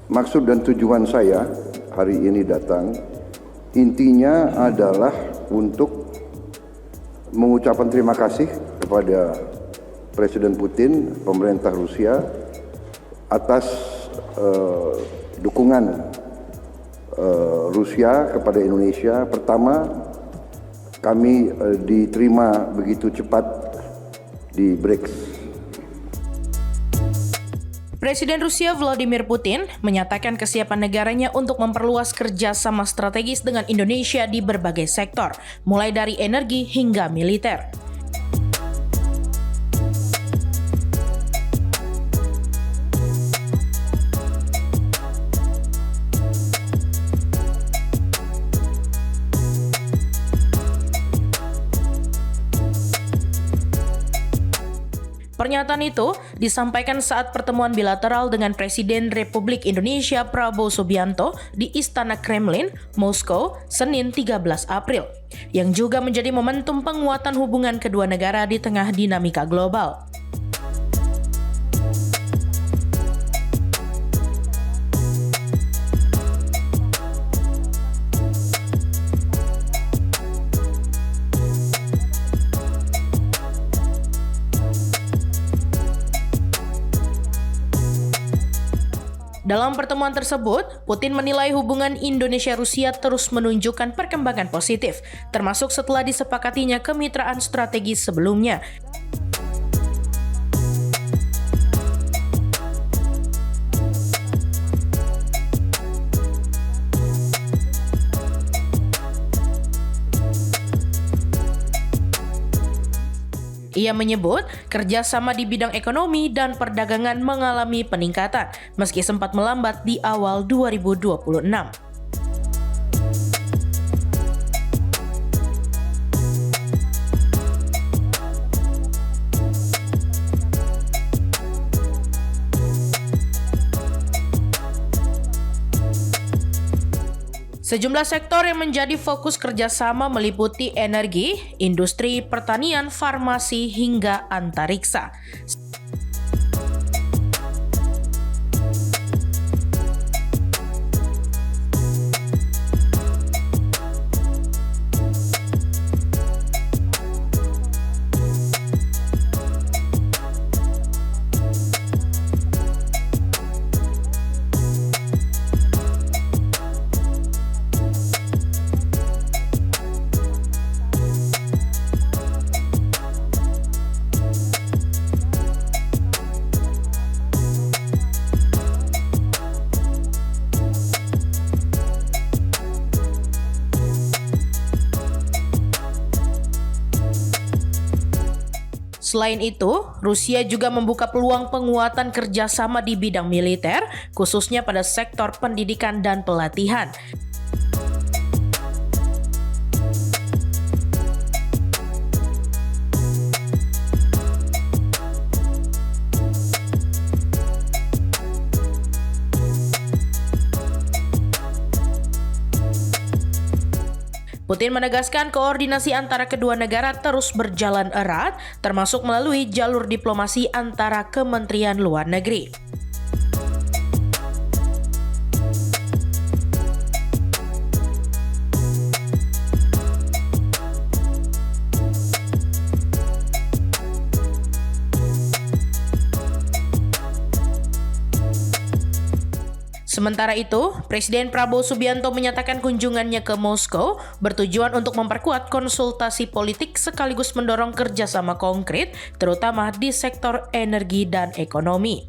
Maksud dan tujuan saya hari ini datang, intinya adalah untuk mengucapkan terima kasih kepada Presiden Putin, pemerintah Rusia, atas dukungan Rusia kepada Indonesia. Pertama, kami diterima begitu cepat di BRICS. Presiden Rusia Vladimir Putin menyatakan kesiapan negaranya untuk memperluas kerjasama strategis dengan Indonesia di berbagai sektor, mulai dari energi hingga militer. Pernyataan itu disampaikan saat pertemuan bilateral dengan Presiden Republik Indonesia Prabowo Subianto di Istana Kremlin, Moskow, Senin 13 April, yang juga menjadi momentum penguatan hubungan kedua negara di tengah dinamika global. Dalam pertemuan tersebut, Putin menilai hubungan Indonesia-Rusia terus menunjukkan perkembangan positif, termasuk setelah disepakatinya kemitraan strategis sebelumnya. Ia menyebut kerjasama di bidang ekonomi dan perdagangan mengalami peningkatan, meski sempat melambat di awal 2026. Sejumlah sektor yang menjadi fokus kerjasama meliputi energi, industri, pertanian, farmasi, hingga antariksa. Selain itu, Rusia juga membuka peluang penguatan kerjasama di bidang militer, khususnya pada sektor pendidikan dan pelatihan. Putin menegaskan koordinasi antara kedua negara terus berjalan erat, termasuk melalui jalur diplomasi antara Kementerian Luar Negeri. Sementara itu, Presiden Prabowo Subianto menyatakan kunjungannya ke Moskow bertujuan untuk memperkuat konsultasi politik sekaligus mendorong kerjasama konkret, terutama di sektor energi dan ekonomi.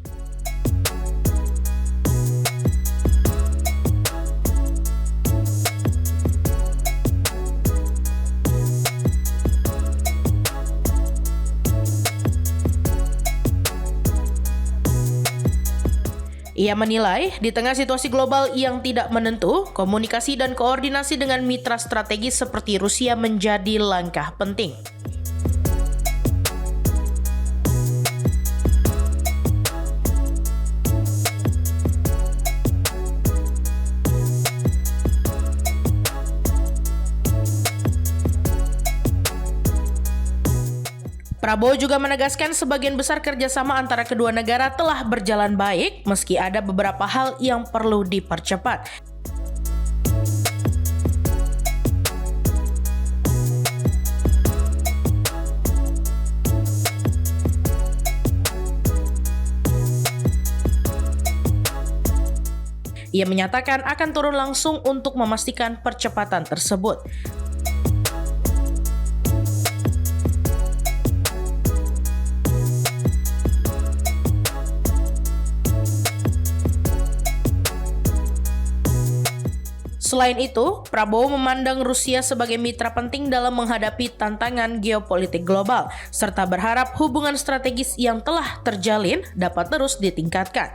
Ia menilai, di tengah situasi global yang tidak menentu, komunikasi dan koordinasi dengan mitra strategis seperti Rusia menjadi langkah penting. Prabowo juga menegaskan sebagian besar kerjasama antara kedua negara telah berjalan baik meski ada beberapa hal yang perlu dipercepat. Ia menyatakan akan turun langsung untuk memastikan percepatan tersebut. Selain itu, Prabowo memandang Rusia sebagai mitra penting dalam menghadapi tantangan geopolitik global, serta berharap hubungan strategis yang telah terjalin dapat terus ditingkatkan.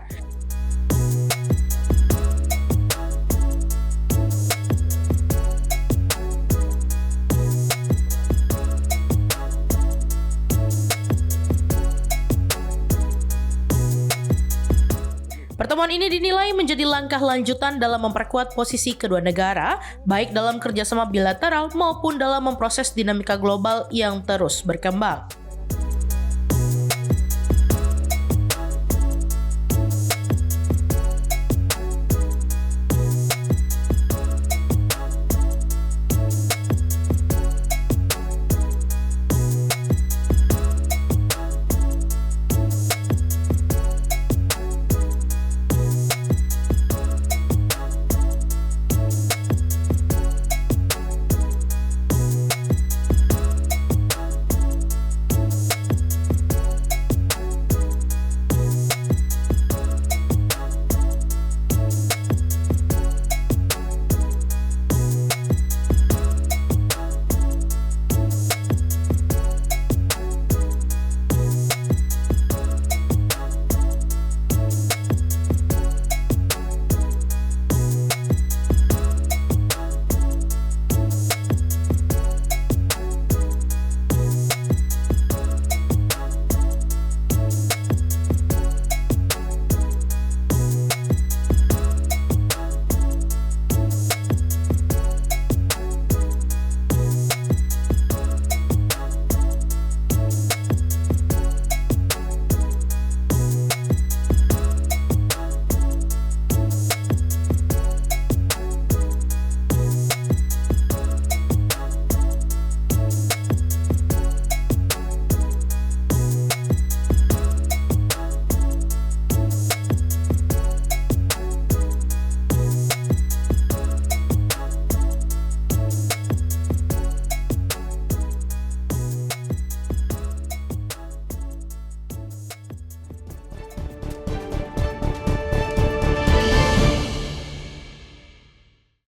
Pertemuan ini dinilai menjadi langkah lanjutan dalam memperkuat posisi kedua negara, baik dalam kerjasama bilateral maupun dalam memproses dinamika global yang terus berkembang.